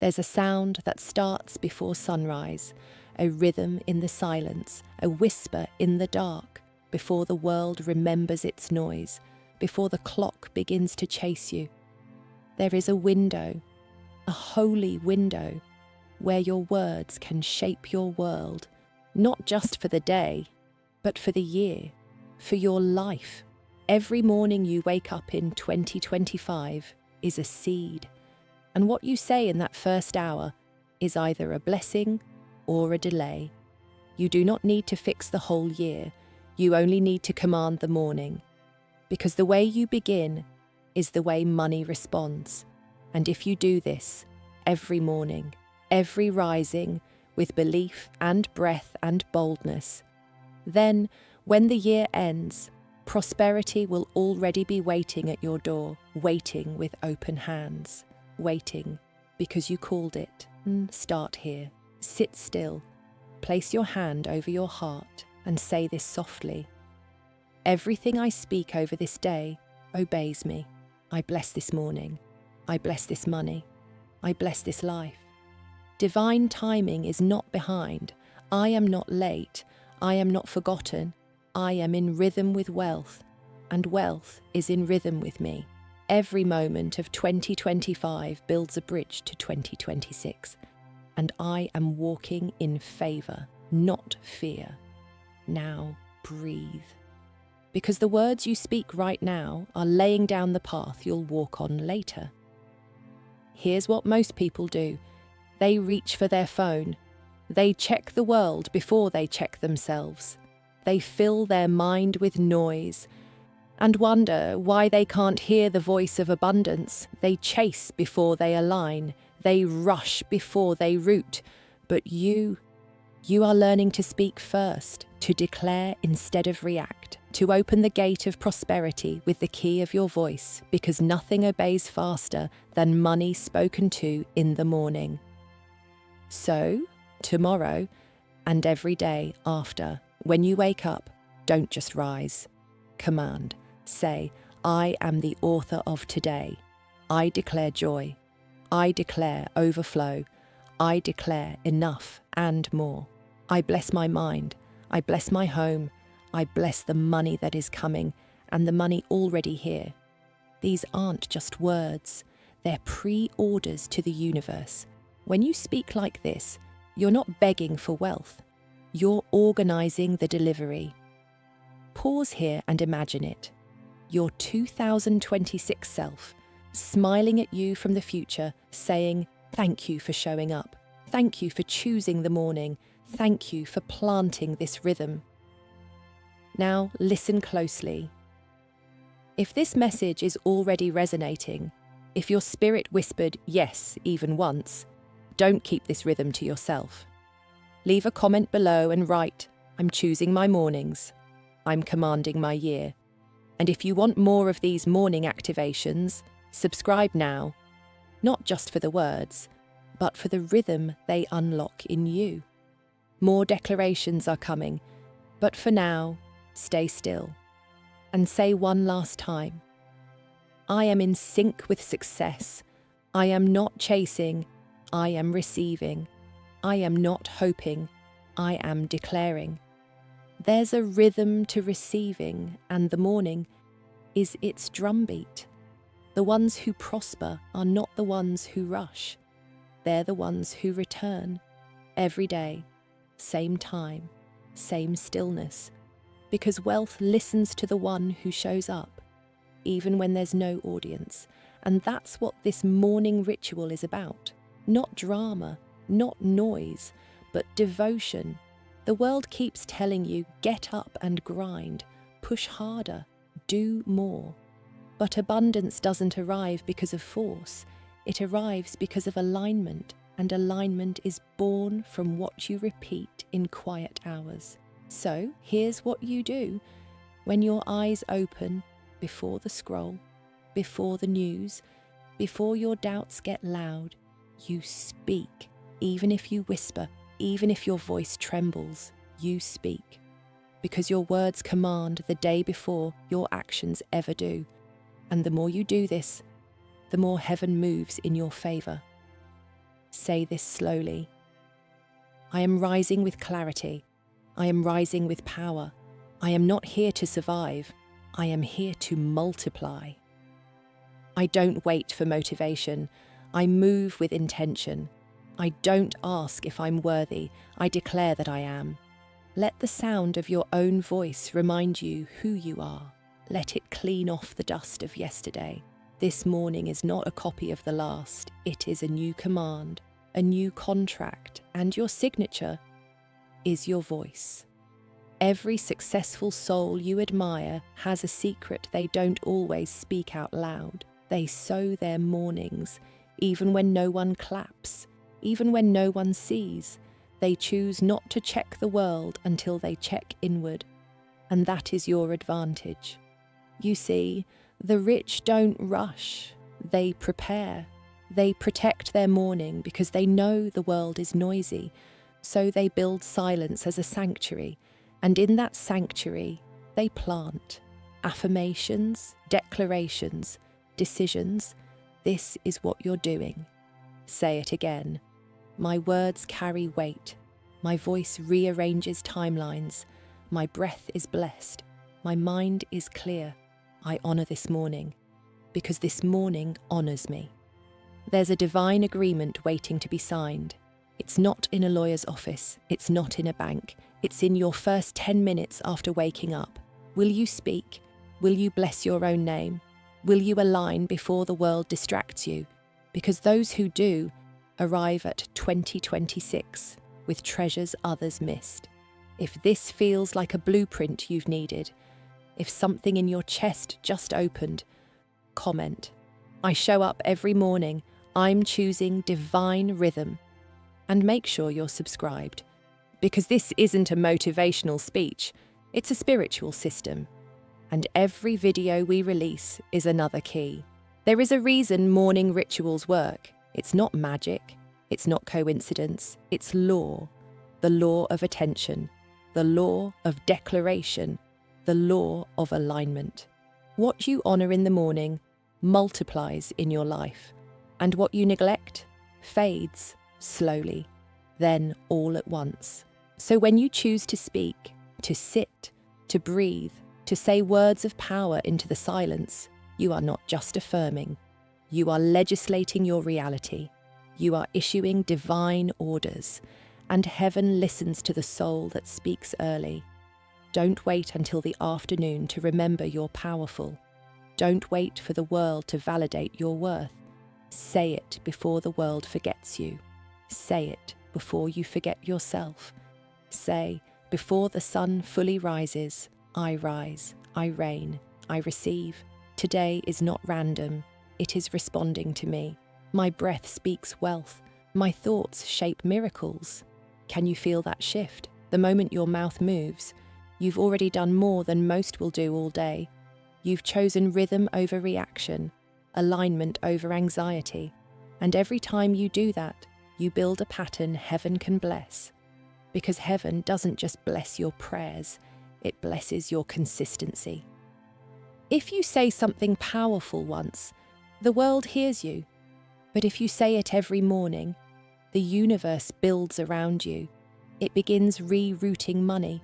There's a sound that starts before sunrise, a rhythm in the silence, a whisper in the dark, before the world remembers its noise, before the clock begins to chase you. There is a window, a holy window, where your words can shape your world, not just for the day, but for the year, for your life. Every morning you wake up in 2025 is a seed, and what you say in that first hour is either a blessing or a delay. You do not need to fix the whole year, you only need to command the morning, because the way you begin is the way money responds. And if you do this every morning, every rising, with belief and breath and boldness, then when the year ends, prosperity will already be waiting at your door, waiting with open hands, waiting because you called it. Start here. Sit still. Place your hand over your heart and say this softly. Everything I speak over this day obeys me. I bless this morning. I bless this money. I bless this life. Divine timing is not behind. I am not late. I am not forgotten. I am in rhythm with wealth, and wealth is in rhythm with me. Every moment of 2025 builds a bridge to 2026, and I am walking in favor, not fear. Now breathe. Because the words you speak right now are laying down the path you'll walk on later. Here's what most people do. They reach for their phone. They check the world before they check themselves. They fill their mind with noise and wonder why they can't hear the voice of abundance. They chase before they align. They rush before they root. But you are learning to speak first, to declare instead of react, to open the gate of prosperity with the key of your voice, because nothing obeys faster than money spoken to in the morning. So, tomorrow and every day after, when you wake up, don't just rise. Command. Say, I am the author of today. I declare joy. I declare overflow. I declare enough and more. I bless my mind. I bless my home. I bless the money that is coming and the money already here. These aren't just words. They're pre-orders to the universe. When you speak like this, you're not begging for wealth. You're organizing the delivery. Pause here and imagine it. Your 2026 self, smiling at you from the future, saying, thank you for showing up. Thank you for choosing the morning. Thank you for planting this rhythm. Now listen closely. If this message is already resonating, if your spirit whispered yes even once, don't keep this rhythm to yourself. Leave a comment below and write, I'm choosing my mornings. I'm commanding my year. And if you want more of these morning activations, subscribe now, not just for the words, but for the rhythm they unlock in you. More declarations are coming, but for now, stay still and say one last time, I am in sync with success. I am not chasing. I am receiving. I am not hoping. I am declaring. There's a rhythm to receiving, and the morning is its drumbeat. The ones who prosper are not the ones who rush. They're the ones who return every day, same time, same stillness, because wealth listens to the one who shows up, even when there's no audience. And that's what this morning ritual is about. Not drama, not noise, but devotion. The world keeps telling you, get up and grind, push harder, do more. But abundance doesn't arrive because of force. It arrives because of alignment, and alignment is born from what you repeat in quiet hours. So here's what you do. When your eyes open, before the scroll, before the news, before your doubts get loud, you speak. Even if you whisper, even if your voice trembles, you speak. Because your words command the day before your actions ever do. And the more you do this, the more heaven moves in your favor. say this slowly. I am rising with clarity. I am rising with power. I am not here to survive. I am here to multiply. I don't wait for motivation. I move with intention. I don't ask if I'm worthy. I declare that I am. Let the sound of your own voice remind you who you are. Let it clean off the dust of yesterday. This morning is not a copy of the last. It is a new command, a new contract, and your signature is your voice. Every successful soul you admire has a secret they don't always speak out loud. They sow their mornings, even when no one claps, even when no one sees. They choose not to check the world until they check inward. And that is your advantage. You see, the rich don't rush. They prepare. They protect their morning because they know the world is noisy. So they build silence as a sanctuary. And in that sanctuary, they plant affirmations, declarations, decisions. This is what you're doing. Say it again. My words carry weight. My voice rearranges timelines. My breath is blessed. My mind is clear. I honor this morning because this morning honors me. There's a divine agreement waiting to be signed. It's not in a lawyer's office. It's not in a bank. It's in your first 10 minutes after waking up. Will you speak? Will you bless your own name? Will you align before the world distracts you? Because those who do arrive at 2026 with treasures others missed. If this feels like a blueprint you've needed, if something in your chest just opened, comment. I show up every morning. I'm choosing divine rhythm. And make sure you're subscribed. Because this isn't a motivational speech, it's a spiritual system. And every video we release is another key. There is a reason morning rituals work. It's not magic. It's not coincidence. It's law. The law of attention. The law of declaration. The law of alignment. What you honor in the morning multiplies in your life. And what you neglect fades slowly, then all at once. So when you choose to speak, to sit, to breathe, to say words of power into the silence, you are not just affirming. You are legislating your reality. You are issuing divine orders, and heaven listens to the soul that speaks early. Don't wait until the afternoon to remember you're powerful. Don't wait for the world to validate your worth. Say it before the world forgets you. Say it before you forget yourself. Say, before the sun fully rises, I rise, I reign, I receive. Today is not random. It is responding to me. My breath speaks wealth. My thoughts shape miracles. Can you feel that shift? The moment your mouth moves, you've already done more than most will do all day. You've chosen rhythm over reaction, alignment over anxiety. And every time you do that, you build a pattern heaven can bless. Because heaven doesn't just bless your prayers, it blesses your consistency. If you say something powerful once, the world hears you. But if you say it every morning, the universe builds around you. It begins rerouting money.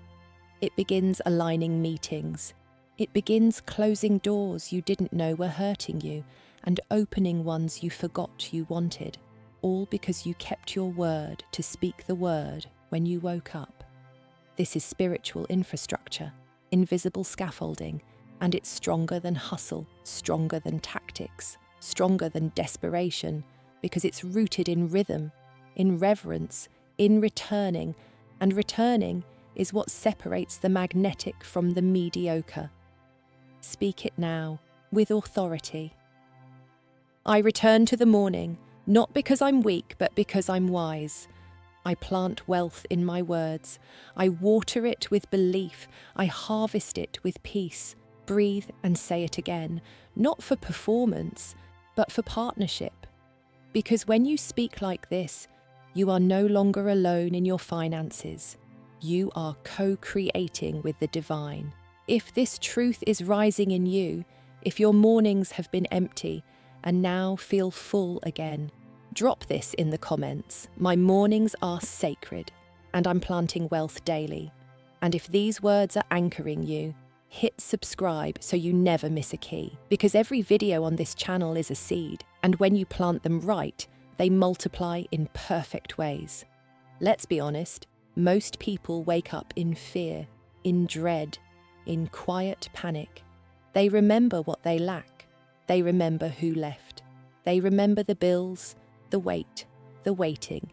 It begins aligning meetings. It begins closing doors you didn't know were hurting you and opening ones you forgot you wanted, all because you kept your word to speak the word when you woke up. This is spiritual infrastructure, invisible scaffolding, and it's stronger than hustle, stronger than tactics, stronger than desperation, because it's rooted in rhythm, in reverence, in returning, and returning is what separates the magnetic from the mediocre. Speak it now, with authority. I return to the morning, not because I'm weak, but because I'm wise. I plant wealth in my words. I water it with belief. I harvest it with peace. Breathe and say it again, not for performance, but for partnership. Because when you speak like this, you are no longer alone in your finances. You are co-creating with the divine. If this truth is rising in you, if your mornings have been empty and now feel full again, Drop this in the comments. My mornings are sacred, and I'm planting wealth daily. And if these words are anchoring you, hit subscribe so you never miss a key, because every video on this channel is a seed, and when you plant them right, they multiply in perfect ways. Let's be honest, most people wake up in fear, in dread, in quiet panic. They remember what they lack. They remember who left. They remember the bills, the wait, the waiting.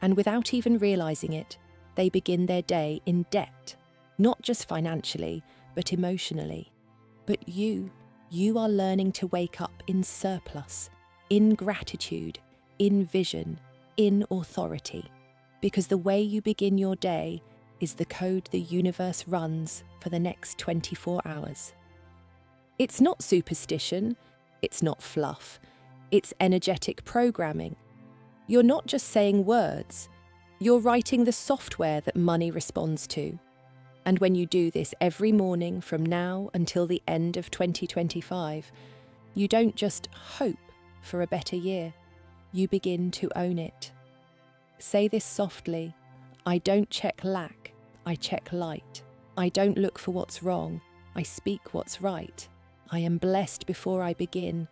And without even realizing it, they begin their day in debt, not just financially, but emotionally. But you are learning to wake up in surplus, in gratitude, in vision, in authority. Because the way you begin your day is the code the universe runs for the next 24 hours. It's not superstition, it's not fluff, it's energetic programming. You're not just saying words, you're writing the software that money responds to. And when you do this every morning from now until the end of 2025, you don't just hope for a better year, you begin to own it. Say this softly: I don't check lack, I check light. I don't look for what's wrong, I speak what's right. I am blessed before I begin.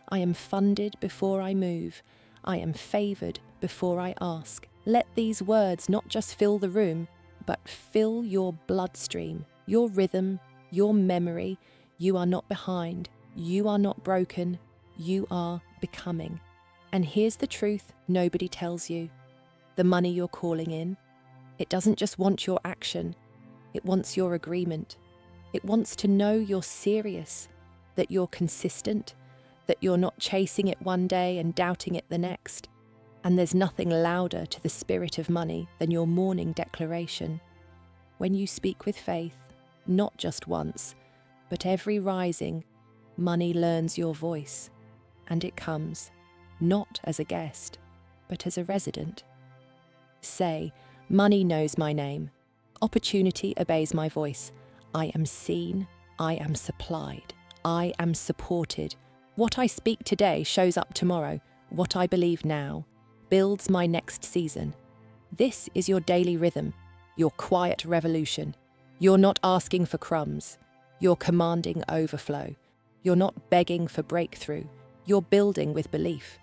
I am funded before I move. I am favored before I ask. Let these words not just fill the room, but fill your bloodstream, your rhythm, your memory. You are not behind. You are not broken. You are becoming. And here's the truth nobody tells you. The money you're calling in, it doesn't just want your action. It wants your agreement. It wants to know you're serious, that you're consistent, that you're not chasing it one day and doubting it the next. And there's nothing louder to the spirit of money than your morning declaration. When you speak with faith, not just once, but every rising, money learns your voice, and it comes, not as a guest, but as a resident. Say, money knows my name. Opportunity obeys my voice. I am seen, I am supplied, I am supported. What I speak today shows up tomorrow. What I believe now builds my next season. This is your daily rhythm, your quiet revolution. You're not asking for crumbs. You're commanding overflow. You're not begging for breakthrough. You're building with belief.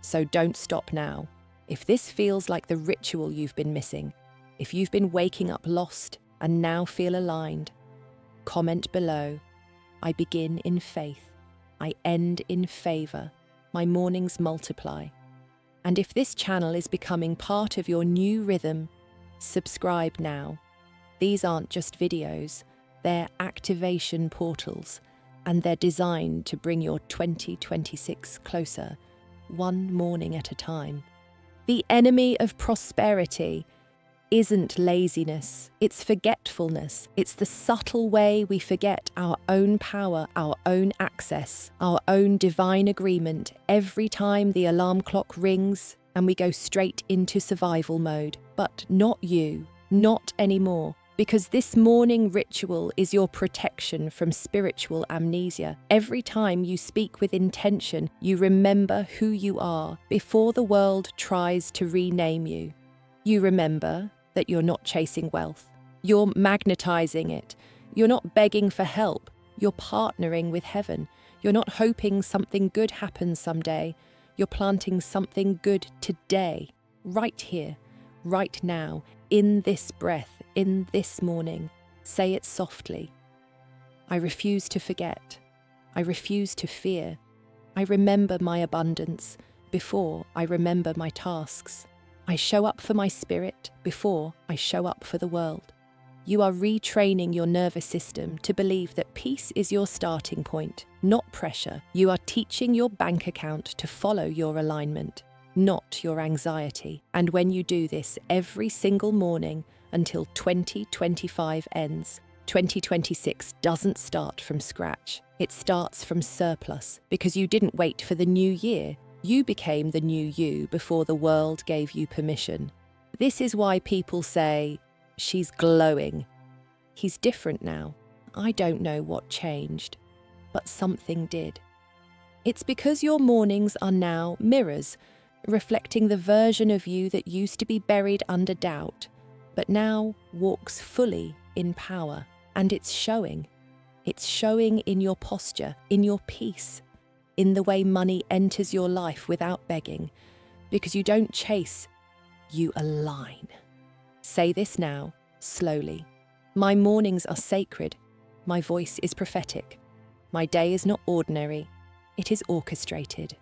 So don't stop now. If this feels like the ritual you've been missing, if you've been waking up lost and now feel aligned, comment below. I begin in faith. I end in favor. My mornings multiply. And if this channel is becoming part of your new rhythm, subscribe now. These aren't just videos, they're activation portals, and they're designed to bring your 2026 closer, one morning at a time. The enemy of prosperity isn't laziness, it's forgetfulness. It's the subtle way we forget our own power, our own access, our own divine agreement every time the alarm clock rings and we go straight into survival mode. But not you, not anymore. Because this morning ritual is your protection from spiritual amnesia. Every time you speak with intention, you remember who you are before the world tries to rename you. You remember that you're not chasing wealth. You're magnetizing it. You're not begging for help. You're partnering with heaven. You're not hoping something good happens someday. You're planting something good today, right here, right now, in this breath, in this morning. Say it softly. I refuse to forget. I refuse to fear. I remember my abundance before I remember my tasks. I show up for my spirit before I show up for the world. You are retraining your nervous system to believe that peace is your starting point, not pressure. You are teaching your bank account to follow your alignment, not your anxiety. And when you do this every single morning until 2025 ends, 2026 doesn't start from scratch. It starts from surplus because you didn't wait for the new year. You became the new you before the world gave you permission. This is why people say, she's glowing. He's different now. I don't know what changed, but something did. It's because your mornings are now mirrors, reflecting the version of you that used to be buried under doubt, but now walks fully in power. And it's showing. It's showing in your posture, in your peace, in the way money enters your life without begging, because you don't chase, you align. Say this now, slowly. My mornings are sacred. My voice is prophetic. My day is not ordinary. It is orchestrated.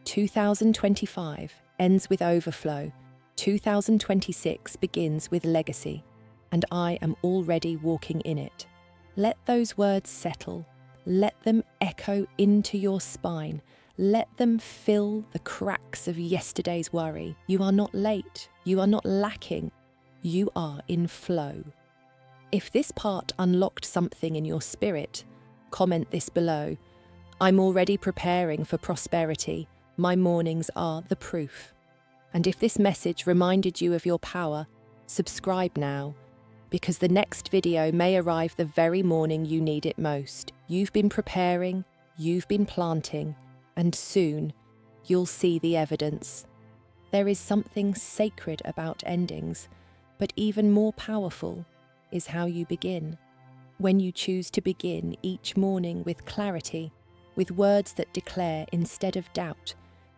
2025 ends with overflow. 2026 begins with legacy, and I am already walking in it. Let those words settle. Let them echo into your spine. Let them fill the cracks of yesterday's worry. You are not late. You are not lacking. You are in flow. If this part unlocked something in your spirit, comment this below. I'm already preparing for prosperity. My mornings are the proof. And if this message reminded you of your power, subscribe now, because the next video may arrive the very morning you need it most. You've been preparing, you've been planting, and soon you'll see the evidence. There is something sacred about endings, but even more powerful is how you begin. When you choose to begin each morning with clarity, with words that declare instead of doubt,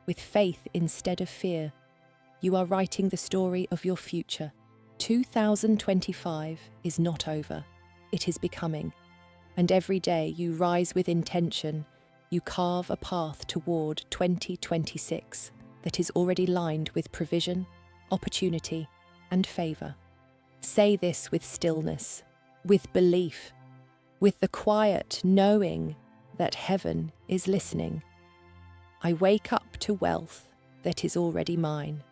with faith instead of fear, you are writing the story of your future. 2025 is not over. It is becoming. And every day you rise with intention, you carve a path toward 2026 that is already lined with provision, opportunity, and favor. Say this with stillness, with belief, with the quiet knowing that heaven is listening. I wake up to wealth that is already mine.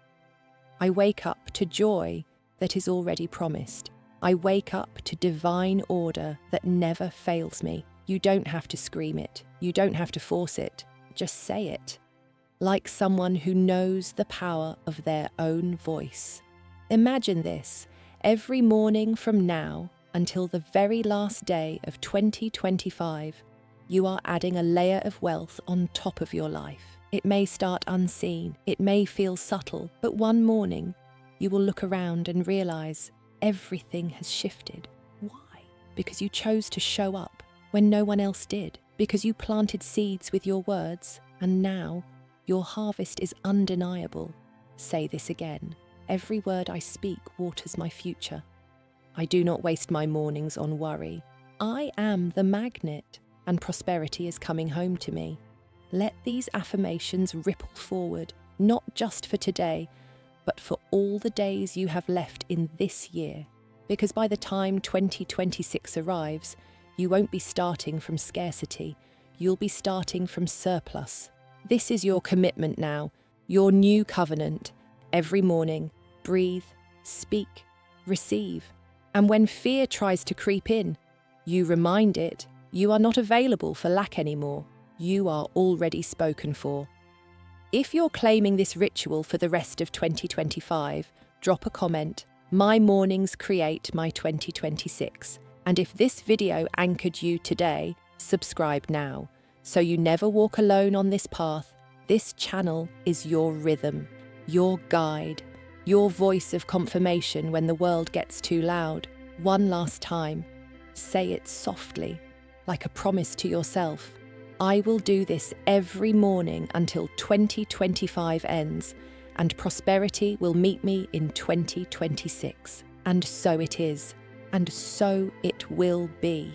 I wake up to joy that is already promised. I wake up to divine order that never fails me. You don't have to scream it. You don't have to force it. Just say it, like someone who knows the power of their own voice. Imagine this. Every morning from now until the very last day of 2025, you are adding a layer of wealth on top of your life. It may start unseen, it may feel subtle, but one morning you will look around and realize everything has shifted. Why? Because you chose to show up when no one else did, because you planted seeds with your words, and now your harvest is undeniable. Say this again. Every word I speak waters my future. I do not waste my mornings on worry. I am the magnet, and prosperity is coming home to me. Let these affirmations ripple forward, not just for today, but for all the days you have left in this year. Because by the time 2026 arrives, you won't be starting from scarcity, you'll be starting from surplus. This is your commitment now, your new covenant. Every morning, breathe, speak, receive. And when fear tries to creep in, you remind it you are not available for lack anymore. You are already spoken for. If you're claiming this ritual for the rest of 2025, drop a comment. My mornings create my 2026. And if this video anchored you today, subscribe now, so you never walk alone on this path. This channel is your rhythm, your guide, your voice of confirmation when the world gets too loud. One last time, say it softly, like a promise to yourself. I will do this every morning until 2025 ends, and prosperity will meet me in 2026. And so it is, and so it will be.